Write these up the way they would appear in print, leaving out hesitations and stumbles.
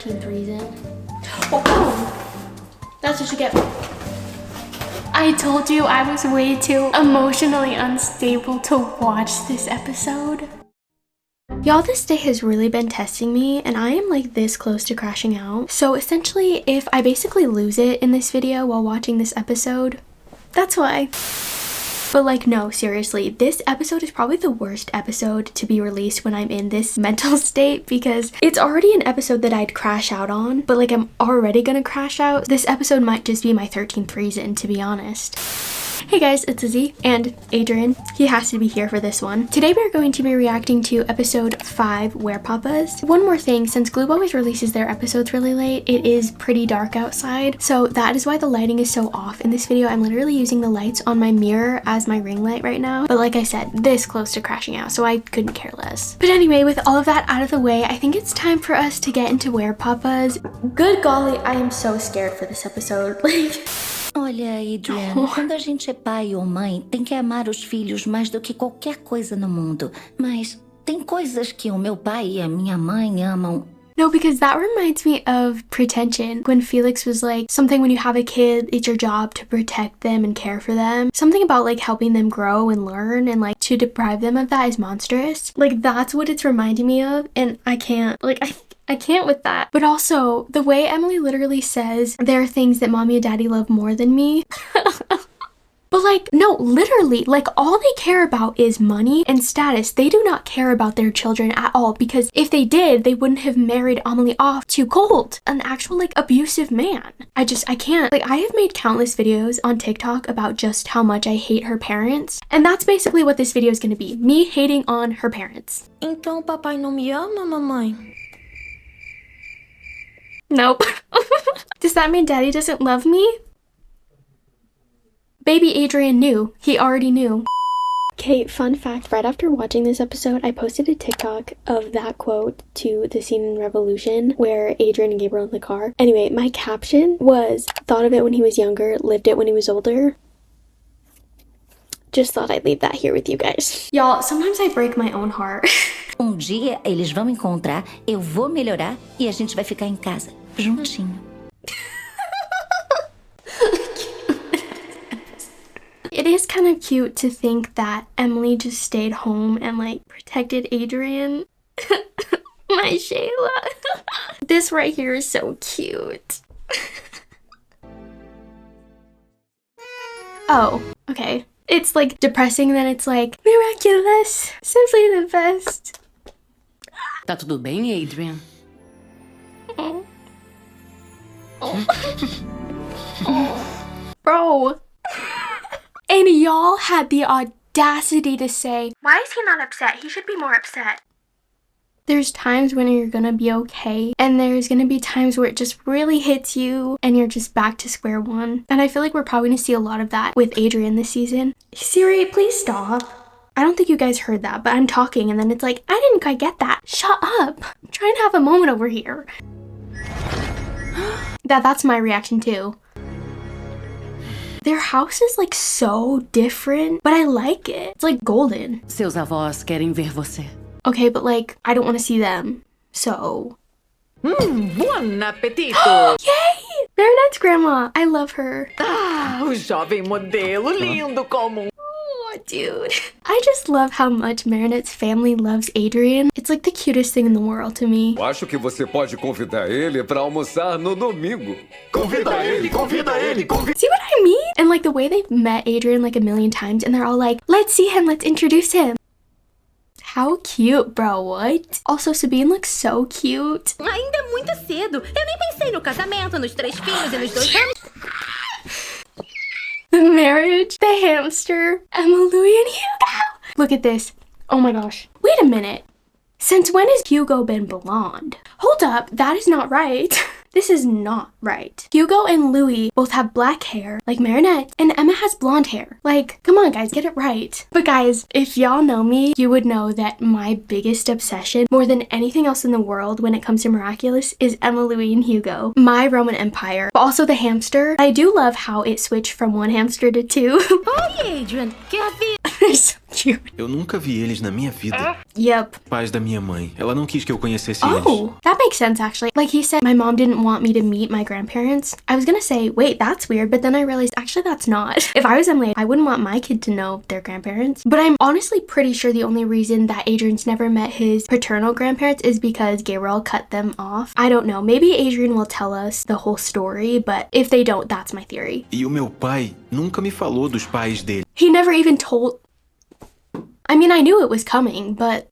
13th reason. Oh, that's what you get. I told you I was way too emotionally unstable to watch this episode. Y'all, this day has really been testing me and I am like this close to crashing out. So essentially, if I basically lose it in this video while watching this episode, that's why. But like, no, seriously, this episode is probably the worst episode to be released when I'm in this mental state because it's already an episode that I'd crash out on, but like I'm already gonna crash out. This episode might just be my 13th reason, to be honest. Hey guys, it's Lizzie and Adrian. He has to be here for this one. Today we're going to be reacting to episode 5, WEREPAPAS. One more thing, since Gloob always releases their episodes really late, it is pretty dark outside. So that is why the lighting is so off in this video. I'm literally using the lights on my mirror as my ring light right now. But like I said, this close to crashing out, so I couldn't care less. But anyway, with all of that out of the way, I think it's time for us to get into WEREPAPAS. Good golly, I am so scared for this episode. Like... Olha, Adrian, quando a gente é pai ou mãe, tem que amar os filhos mais do que qualquer coisa no mundo. Mas tem coisas que o meu pai e a minha mãe amam. No, because that reminds me of Pretension, when Felix was like, something when you have a kid, it's your job to protect them and care for them. Something about like helping them grow and learn, and like to deprive them of that is monstrous. Like that's what it's reminding me of, and I can't, like I can't with that. But also, the way Emily literally says, there are things that mommy and daddy love more than me. But like, no, literally, like all they care about is money and status. They do not care about their children at all, because if they did, they wouldn't have married Amelie off to Colt, an actual like abusive man. I can't. Like, I have made countless videos on TikTok about just how much I hate her parents. And that's basically what this video is gonna be. Me hating on her parents. Então papai não me ama, mamãe? Nope. Does that mean daddy doesn't love me? Baby Adrian knew. He already knew. Okay, fun fact, right after watching this episode, I posted a TikTok of that quote to the scene in Revolution where Adrian and Gabriel in the car. Anyway, my caption was, thought of it when he was younger, lived it when he was older. Just thought I'd leave that here with you guys. Y'all, sometimes I break my own heart. Dia eles vão encontrar, eu vou melhorar e a gente vai ficar em casa, juntinho. It is kind of cute to think that Emily just stayed home and like protected Adrian. My Shayla. This right here is so cute. Oh, okay. It's like depressing, then it's like miraculous, simply the best. Tá tudo bem, Adrian? Oh. Oh. Bro. And y'all had the audacity to say, why is he not upset? He should be more upset. There's times when you're gonna be okay, and there's gonna be times where it just really hits you and you're just back to square one. And I feel like we're probably gonna see a lot of that with Adrian this season. Siri, please stop. I don't think you guys heard that, but I'm talking and then it's like, I didn't quite get that. Shut up. I'm trying to have a moment over here. That's my reaction too. Their house is like so different, but I like it. It's like golden. Seus avós querem ver você. Okay, but like, I don't want to see them, so... Buon appetito! Yay! Marinette's grandma. I love her. Ah, o jovem modelo, lindo como... Oh, dude. I just love how much Marinette's family loves Adrian. It's like the cutest thing in the world to me. Acho que você pode convidar ele para almoçar no domingo. Convida ele, convida ele, convida... See what I mean? And like the way they've met Adrian like a million times and they're all like, let's see him, let's introduce him. How cute, bro, what? Also, Sabine looks so cute. Ainda é muito cedo. Eu nem pensei no casamento, nos 3 filhos e nos 2 anos. The marriage, the hamster, Emily and Hugo. Look at this. Oh my gosh. Wait a minute. Since when has Hugo been blonde? Hold up, that is not right. This is not right. Hugo and Louis both have black hair, like Marinette, and Emma has blonde hair. Like, come on guys, get it right. But guys, if y'all know me, you would know that my biggest obsession, more than anything else in the world when it comes to Miraculous, is Emma, Louis, and Hugo. My Roman Empire. But also the hamster. I do love how it switched from 1 hamster to 2. Oi, Adrian, quer ver? Eu nunca vi eles na minha vida. Yep. Pais da minha mãe. Ela não quis que eu conhecesse eles. Oh, that makes sense actually. Like he said, my mom didn't want me to meet my grandparents. I was gonna say, wait, that's weird, but then I realized actually that's not. If I was Emily, I wouldn't want my kid to know their grandparents. But I'm honestly pretty sure the only reason that Adrian's never met his paternal grandparents is because Gabriel cut them off. I don't know. Maybe Adrian will tell us the whole story, but if they don't, that's my theory. E o meu pai nunca me falou dos pais dele. He never even told... I mean, I knew it was coming, but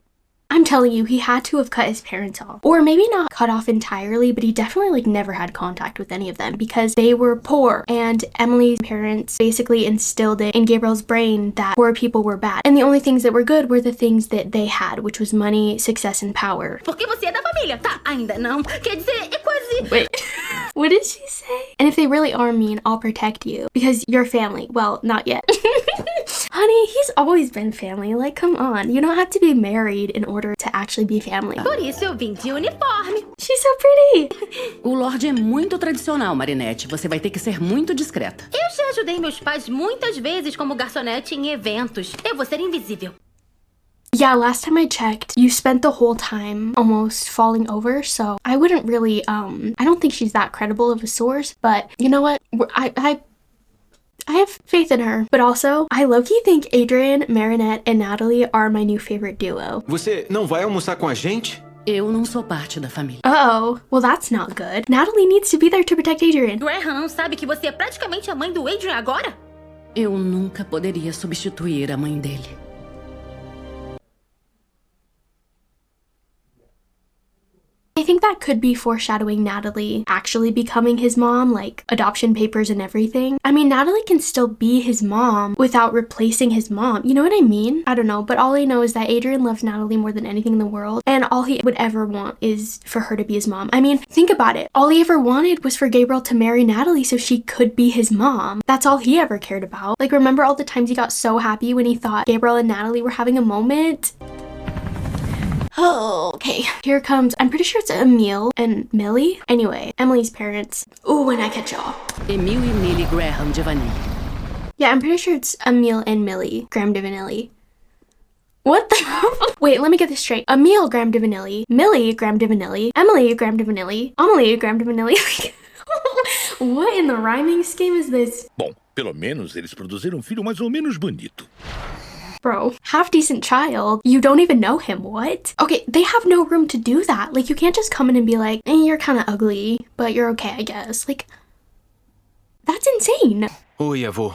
I'm telling you, he had to have cut his parents off. Or maybe not cut off entirely, but he definitely like never had contact with any of them because they were poor. And Emily's parents basically instilled it in Gabriel's brain that poor people were bad. And the only things that were good were the things that they had, which was money, success, and power. Porque você é da família. Tá, ainda não. Quer dizer, é quase... Wait, what did she say? And if they really are mean, I'll protect you because you're family. Well, not yet. Honey, he's always been family. Like, come on. You don't have to be married in order to actually be family. Por isso eu vim de uniforme. She's so pretty. O Lorde é muito tradicional, Marinette. Você vai ter que ser muito discreta. Eu já ajudei meus pais muitas vezes como garçonete em eventos. Eu vou ser invisível. Yeah, last time I checked, you spent the whole time almost falling over, so I wouldn't really, I don't think she's that credible of a source, but you know what? I have faith in her. But also, I low-key think Adrian, Marinette, and Natalie are my new favorite duo. Você não vai almoçar com a gente? Eu não sou parte da família. Uh-oh. Well, that's not good. Natalie needs to be there to protect Adrian. Graham não sabe que você é praticamente a mãe do Adrian agora? Eu nunca poderia substituir a mãe dele. I think that could be foreshadowing Natalie actually becoming his mom, like adoption papers and everything. I mean, Natalie can still be his mom without replacing his mom. You know what I mean? I don't know, but all I know is that Adrian loves Natalie more than anything in the world, and all he would ever want is for her to be his mom. I mean, think about it. All he ever wanted was for Gabriel to marry Natalie so she could be his mom. That's all he ever cared about. Like, remember all the times he got so happy when he thought Gabriel and Natalie were having a moment? Oh, okay. Here comes, I'm pretty sure it's Emil and Millie. Anyway, Emily's parents. Ooh, when I catch y'all. EMILIEEEEE Graham de Vanille. Yeah, I'm pretty sure it's Emil and Millie Graham de Vanille. What the? Wait, let me get this straight. Emil Graham de Vanille, Millie Graham de Vanille, Emily Graham de Vanille, Amelie Graham de Vanille. What in the rhyming scheme is this? Bom, pelo menos eles produziram um filho mais ou menos bonito. Bro, half-decent child. You don't even know him, what? Okay, they have no room to do that. Like, you can't just come in and be like, you're kind of ugly, but you're okay, I guess. Like, that's insane. Oi, avô.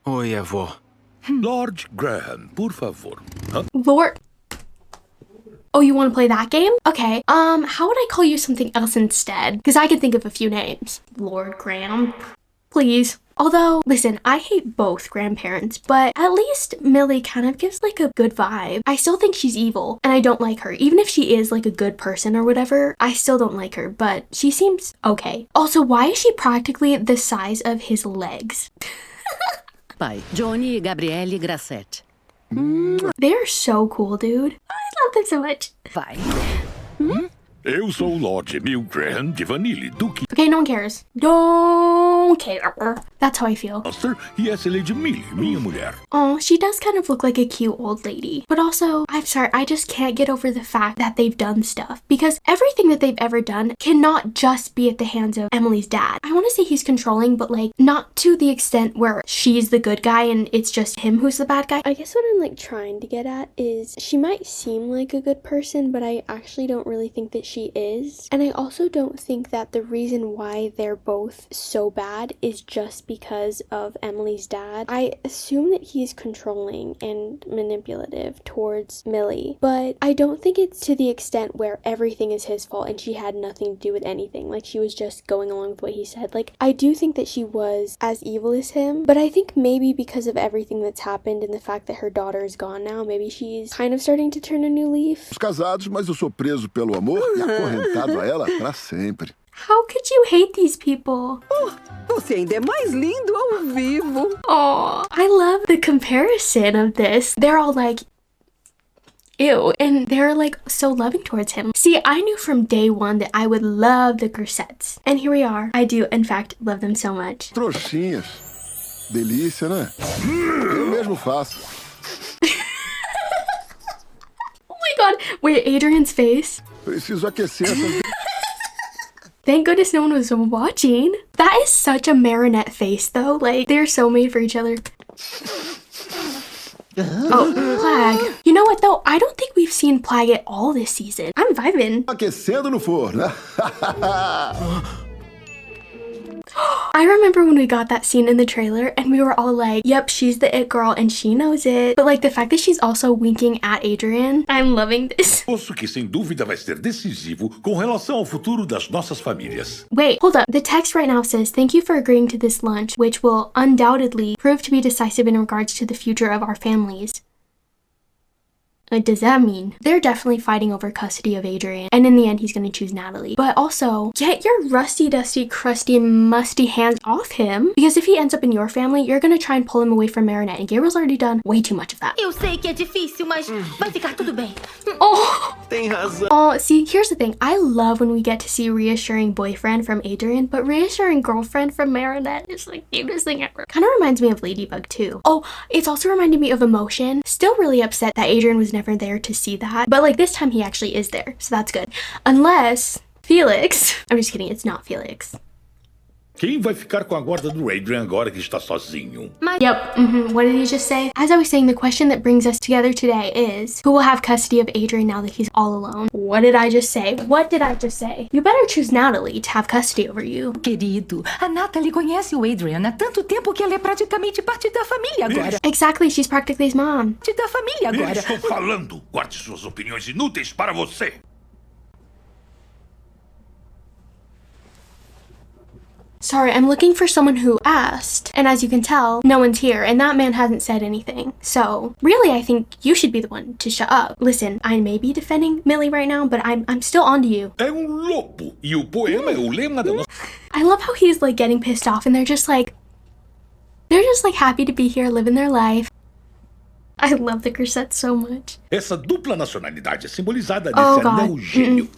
Oi, avô. Lord Graham, por favor. Lord... Oh, you want to play that game? Okay, how would I call you something else instead? Because I can think of a few names. Lord Graham. Please. Although, listen, I hate both grandparents, but at least Millie kind of gives like a good vibe. I still think she's evil, and I don't like her. Even if she is like a good person or whatever, I still don't like her, but she seems okay. Also, why is she practically the size of his legs? Pai, Johnny e Gabriele Grassetti. They're so cool, dude. I love them so much. Vai. Eu sou o Lord Emil Graham de Vanille, Duque Okay, no one cares. Don't care. That's how I feel. Master e essa é Lady Millie, minha mulher. Oh, she does kind of look like a cute old lady. But also, I'm sorry, I just can't get over the fact that they've done stuff. Because everything that they've ever done cannot just be at the hands of Emily's dad. I want to say he's controlling, but like, not to the extent where she's the good guy and it's just him who's the bad guy. I guess what I'm like trying to get at is she might seem like a good person, but I actually don't really think that she is. And I also don't think that the reason why they're both so bad is just because of Emily's dad. I assume that he's controlling and manipulative towards Millie, but I don't think it's to the extent where everything is his fault and she had nothing to do with anything. Like, she was just going along with what he said. Like, I do think that she was as evil as him, but I think maybe because of everything that's happened and the fact that her daughter is gone now, maybe she's kind of starting to turn a new leaf. Casados, mas eu sou preso pelo amor e acorrentado a ela para sempre. How could you hate these people? Você ainda é mais lindo ao vivo. Oh, I love the comparison of this. They're all like, ew, and they're like so loving towards him. See, I knew from day one that I would love the Grissettes. And here we are. I do, in fact, love them so much. Trouxinhas. Delícia, né? Eu mesmo faço. Wait, Adrian's face? Preciso aquecer essas... Thank goodness no one was watching. That is such a Marinette face though. Like, they're so made for each other. Oh, Plague. You know what though? I don't think we've seen Plague at all this season. I'm vibing. Aquecendo no forno. I remember when we got that scene in the trailer and we were all like, yep, she's the it girl and she knows it. But like the fact that she's also winking at Adrian, I'm loving this. Posto que sem dúvida vai ser decisivo com relação ao futuro das nossas famílias. Wait, hold up. The text right now says, thank you for agreeing to this lunch, which will undoubtedly prove to be decisive in regards to the future of our families. What does that mean? They're definitely fighting over custody of Adrian, and in the end, he's gonna choose Natalie. But also, get your rusty, dusty, crusty, musty hands off him, because if he ends up in your family, you're gonna try and pull him away from Marinette, and Gabriel's already done way too much of that. Eu sei que é difícil, mas vai ficar tudo bem. Oh! Tem razão. Oh, see, here's the thing. I love when we get to see reassuring boyfriend from Adrian, but reassuring girlfriend from Marinette is like the cutest thing ever. Kind of reminds me of Ladybug too. Oh, it's also reminded me of Emotion. Still really upset that Adrian was never there to see that, but like this time he actually is there, so that's good. Unless Felix, I'm just kidding, it's not Felix. Quem vai ficar com a guarda do Adrian agora que está sozinho? Yep, what did he just say? As I was saying, the question that brings us together today is, who will have custody of Adrian now that he's all alone? What did I just say? What did I just say? You better choose Natalie to have custody over you. Querido, a Natalie conhece o Adrian há tanto tempo que ela é praticamente parte da família agora. Exactly, she's practically his mom. Parte da família agora. Estou falando! Guarde suas opiniões inúteis para você! Sorry, I'm looking for someone who asked, and as you can tell, no one's here, and that man hasn't said anything. So, really, I think you should be the one to shut up. Listen, I may be defending Millie right now, but I'm still onto you. É lobo, e o poema é o lema da nossa... I love how he's like getting pissed off, and they're just like happy to be here, living their life. I love the Grisette so much. Essa dupla nacionalidade é simbolizada nesse anel gêmeo.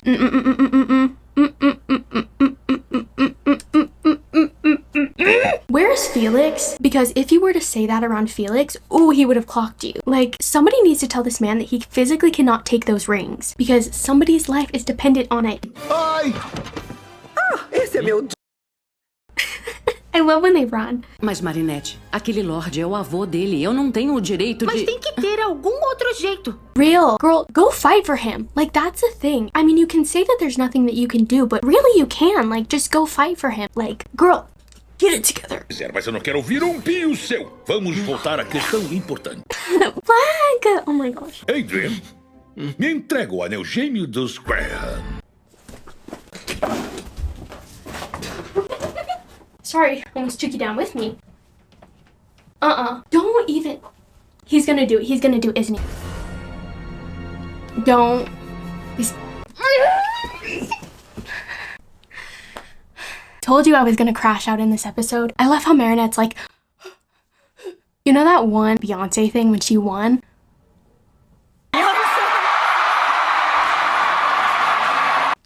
Where's Felix? Because if you were to say that around Felix, ooh, he would have clocked you. Like, somebody needs to tell this man that he physically cannot take those rings because somebody's life is dependent on it. Ai! Esse é meu... I love when they run. Mas, Marinette, aquele Lorde é o avô dele. Eu não tenho o direito de... Mas tem que ter algum outro jeito. Real. Girl, go fight for him. Like, that's the thing. I mean, you can say that there's nothing that you can do, but really you can. Like, just go fight for him. Like, girl, get it together. Mas eu não quero ouvir pio seu. Vamos voltar à questão importante. Flag! Oh my gosh. Adrian, me entrega o anel gêmeo dos Graham. Sorry, almost took you down with me. Don't even... He's gonna do it. He's gonna do it, isn't he? Don't... He's... Told you I was gonna crash out in this episode. I love how Marinette's like... You know that one Beyonce thing when she won?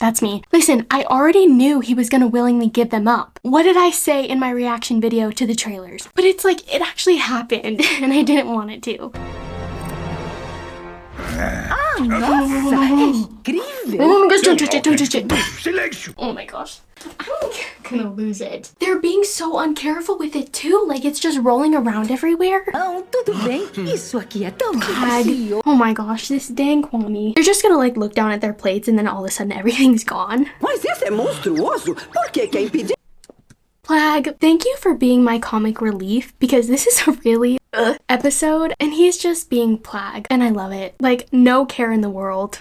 That's me. Listen, I already knew he was gonna willingly give them up. What did I say in my reaction video to the trailers? But it's like, it actually happened, and I didn't want it to. Nossa, incrível! Oh my gosh, don't touch it, don't touch it. Silêncio! Oh my gosh. I'm gonna lose it. They're being so uncareful with it too, like it's just rolling around everywhere. Não, tudo bem. Isso aqui é tão Tag. delicioso. Oh my gosh, this dang Kwame. They're just gonna like look down at their plates and then all of a sudden everything's gone. Mas esse é monstruoso. Por que quer impedir? Flag, thank you for being my comic relief because this is a really episode and he's just being Plague and I love it. Like, no care in the world.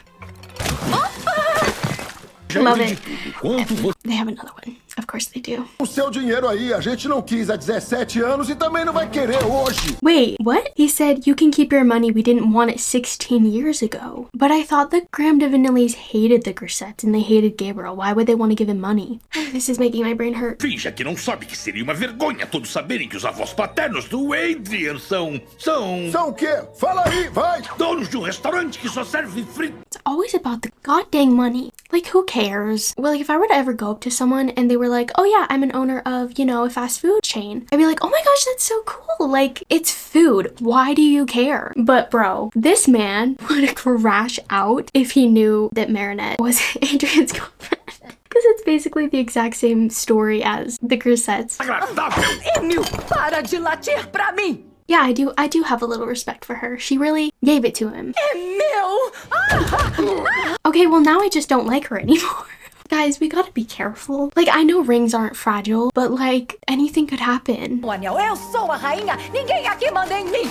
Love it. They have another one. Of course they do. O seu dinheiro aí, a gente não quis há 17 anos e também não vai querer hoje. Wait, what? He said, you can keep your money, we didn't want it 16 years ago. But I thought the Graham de Vanillies hated the Grisettes and they hated Gabriel. Why would they want to give him money? This is making my brain hurt. Finja que não sabe que seria uma vergonha todos saberem que os avós paternos do Adrian são... São o quê? Fala aí, vai! Donos de um restaurante que só serve frito. It's always about the goddamn money. Like, who cares? Well, like, if I were to ever go up to someone and they were like, oh yeah, I'm an owner of, you know, a fast food chain, I'd be like, oh my gosh, that's so cool. Like, it's food. Why do you care? But bro, this man would crash out if he knew that Marinette was Adrian's girlfriend. Because it's basically the exact same story as the Grisettes. Emil, para de latir pra mim! Yeah, I do have a little respect for her. She really gave it to him. Emil! Okay, well now I just don't like her anymore. Guys, we gotta be careful. Like, I know rings aren't fragile, but like, anything could happen. O anel, eu sou a rainha, ninguém aqui manda em mim!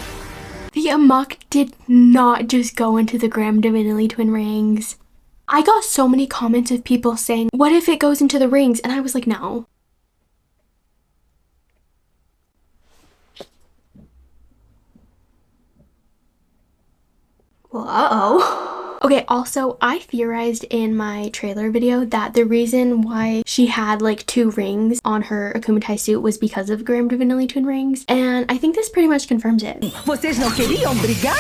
The amok did not just go into the Graham Divinity twin rings. I got so many comments of people saying, what if it goes into the rings? And I was like, no. Well, uh-oh. Okay, also, I theorized in my trailer video that the reason why she had like 2 rings on her Akumatai suit was because of Graham Divinity twin rings. And I think this pretty much confirms it. Vocês não queriam brigar?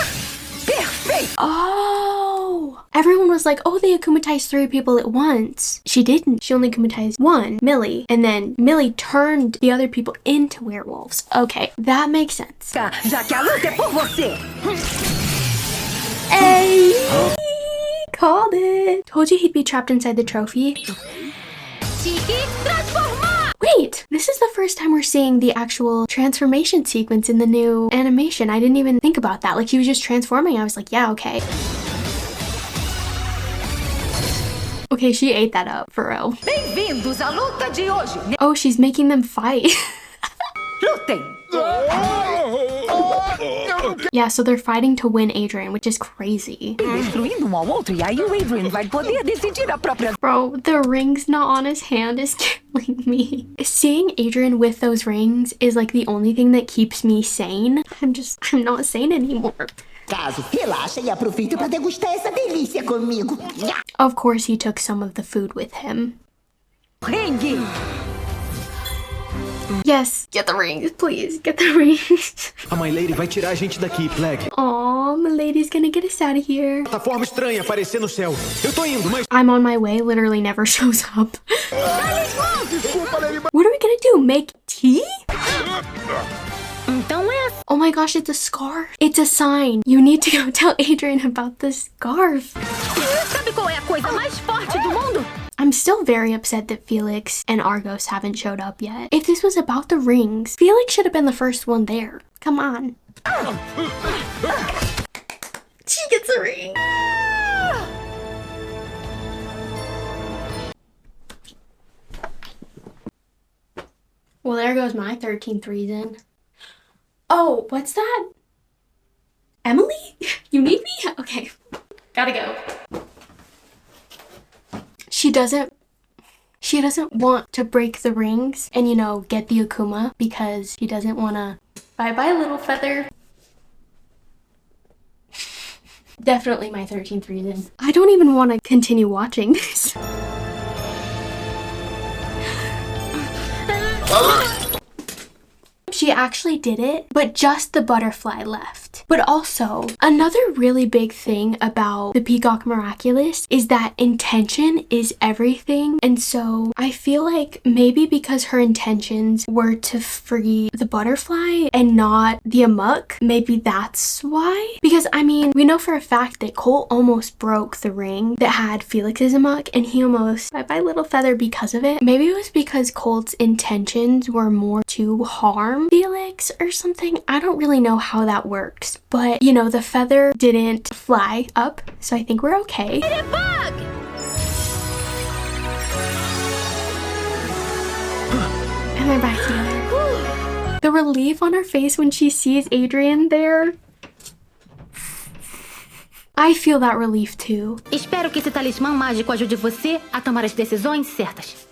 Perfeito! Oh! Everyone was like, oh, they akumatized 3 people at once. She didn't. She only akumatized 1, Millie. And then Millie turned the other people into werewolves. Okay, that makes sense. Já que a luta é por você! Hey! Called it! Told you he'd be trapped inside the trophy. Wait! This is the first time we're seeing the actual transformation sequence in the new animation. I didn't even think about that. Like, he was just transforming. I was like, yeah, okay. Okay, she ate that up, for real. Bem-vindos à luta de hoje! Oh, she's making them fight. Lutem! Yeah, so they're fighting to win Adrian, which is crazy. Destruindo ao outro, e aí o Adrian vai poder decidir a própria... Bro, the ring's not on his hand is killing me. Seeing Adrian with those rings is like the only thing that keeps me sane. I'm not sane anymore. Caso, relaxa e aproveita para degustar essa delícia comigo. Of course he took some of the food with him. Ringue! Yes, get the rings, please. Get the rings. A My Lady vai tirar a gente daqui, Plague. Aw, my lady's gonna get us out of here. Plataforma estranha aparecer no céu. Eu tô indo, mas... I'm on my way literally never shows up. What are we gonna do? Make tea? Oh my gosh, it's a scarf. It's a sign. You need to go tell Adrian about the scarf. Sabe qual é a coisa mais forte do mundo? I'm still very upset that Felix and Argos haven't showed up yet. If this was about the rings, Felix should have been the first one there. Come on. She gets a ring. Well, there goes my 13th reason. Oh, what's that? Emily? You need me? Okay, gotta go. She doesn't want to break the rings and, you know, get the Akuma because she doesn't want to... Bye-bye, little feather. Definitely my 13th reason. I don't even want to continue watching this. She actually did it, but just the butterfly left. But also, another really big thing about the Peacock Miraculous is that intention is everything. And so I feel like maybe because her intentions were to free the butterfly and not the amok, maybe that's why. Because I mean, we know for a fact that Colt almost broke the ring that had Felix's amok and he almost bye-bye little feather because of it. Maybe it was because Colt's intentions were more to harm Felix or something. I don't really know how that works, but you know, the feather didn't fly up, so I think we're okay. And they're back together. The relief on her face when she sees Adrian there. I feel that relief too. Espero que esse talismã mágico ajude você a tomar as decisões certas.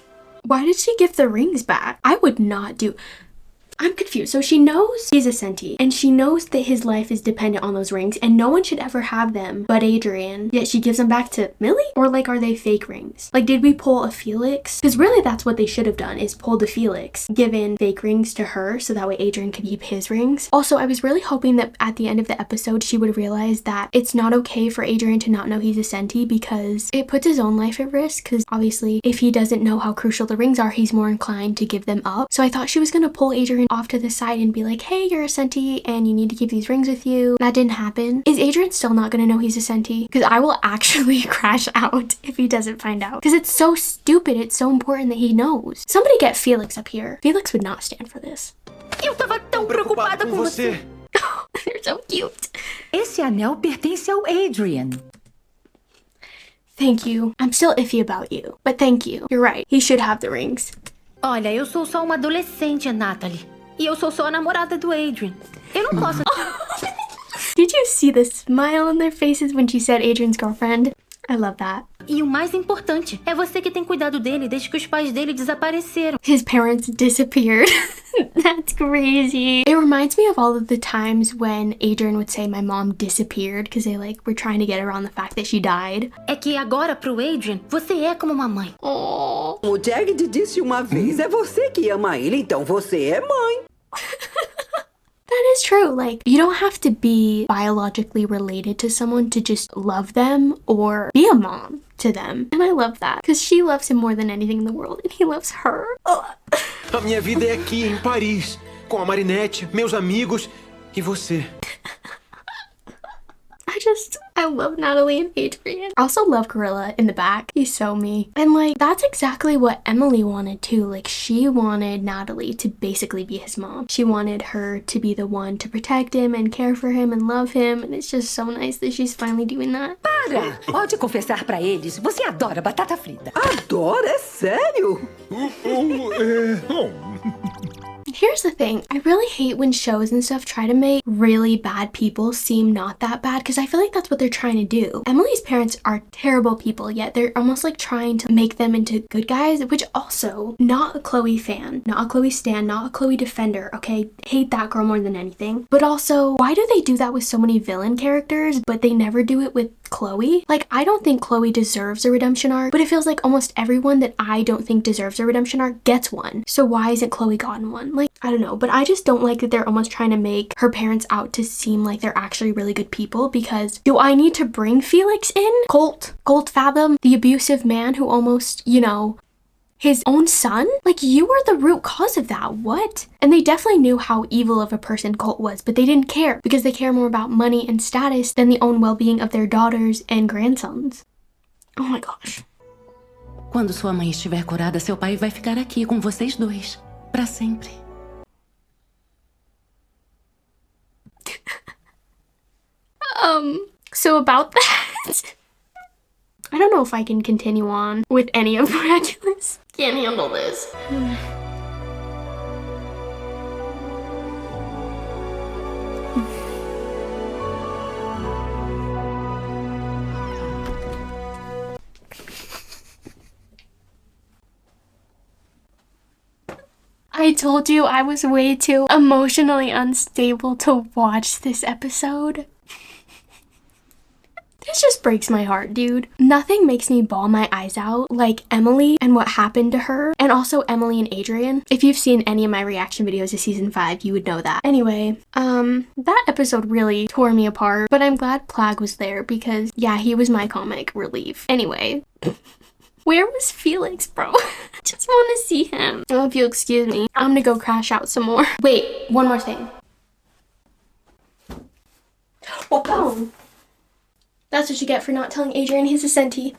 Why did she give the rings back? I would not do... I'm confused. So she knows he's a Senti, and she knows that his life is dependent on those rings, and no one should ever have them but Adrian, yet she gives them back to Millie? Or like, are they fake rings? Like, did we pull a Felix? Because really that's what they should have done, is pull the Felix, given fake rings to her so that way Adrian could keep his rings. Also, I was really hoping that at the end of the episode she would realize that it's not okay for Adrian to not know he's a Senti, because it puts his own life at risk, because obviously if he doesn't know how crucial the rings are, he's more inclined to give them up. So I thought she was gonna pull Adrian off to the side and be like, hey, you're a Senti and you need to keep these rings with you. That didn't happen. Is Adrian still not gonna know he's a Senti? Because I will actually crash out if he doesn't find out. Because it's so stupid. It's so important that he knows. Somebody get Felix up here. Felix would not stand for this. Eu tava tão preocupada com você. They're so cute. Esse anel pertence ao Adrian. Thank you. I'm still iffy about you, but thank you. You're right. He should have the rings. Olha, eu sou só uma adolescente, Natalie. E eu sou só a namorada do Adrian. Eu não posso... Did you see the smile on their faces when she said Adrian's girlfriend? I love that. E o mais importante, é você que tem cuidado dele desde que os pais dele desapareceram. His parents disappeared. That's crazy. It reminds me of all of the times when Adrian would say my mom disappeared because they like were trying to get around the fact that she died. É que agora pro Adrian, você é como uma mãe. Oh. O Jagged disse uma vez, é você que ama ele, então você é mãe. That is true. Like, you don't have to be biologically related to someone to just love them or be a mom to them. And I love that because she loves him more than anything in the world and he loves her. Ugh. A minha vida é aqui, em Paris, com a Marinette, meus amigos e você. I love Natalie and Adrian. I also love Gorilla in the back. He's so me. And like, that's exactly what Emily wanted too. Like, she wanted Natalie to basically be his mom. She wanted her to be the one to protect him and care for him and love him. And it's just so nice that she's finally doing that. Para! Pode confessar pra eles, você adora batata frita. Adora? É sério? Here's the thing, I really hate when shows and stuff try to make really bad people seem not that bad, because I feel like that's what they're trying to do. Emily's parents are terrible people, yet they're almost like trying to make them into good guys, which also, not a Chloe fan, not a Chloe stan, not a Chloe defender, okay? Hate that girl more than anything. But also, why do they do that with so many villain characters, but they never do it with Chloe? Like, I don't think Chloe deserves a redemption arc, but it feels like almost everyone that I don't think deserves a redemption arc gets one. So why isn't Chloe gotten one? Like, I don't know, but I just don't like that they're almost trying to make her parents out to seem like they're actually really good people, because do I need to bring Felix in? Colt Fathom, the abusive man who almost, you know, his own son? Like, you were the root cause of that. What? And they definitely knew how evil of a person Colt was, but they didn't care because they care more about money and status than the own well-being of their daughters and grandsons. Oh my gosh. Quando sua mãe estiver curada, seu pai vai ficar aqui com vocês dois, pra sempre. So about that, I don't know if I can continue on with any of Miraculous. Can't handle this. I told you I was way too emotionally unstable to watch this episode. This just breaks my heart, dude. Nothing makes me bawl my eyes out like Emily and what happened to her, and also Emily and Adrian. If you've seen any of my reaction videos to season 5, you would know that. Anyway, that episode really tore me apart, but I'm glad Plag was there because, yeah, he was my comic relief. Anyway, where was Felix, bro? I just want to see him. Oh, if you'll excuse me, I'm gonna go crash out some more. Wait, one more thing. Oh, that's what you get for not telling Adrian he's a Senti.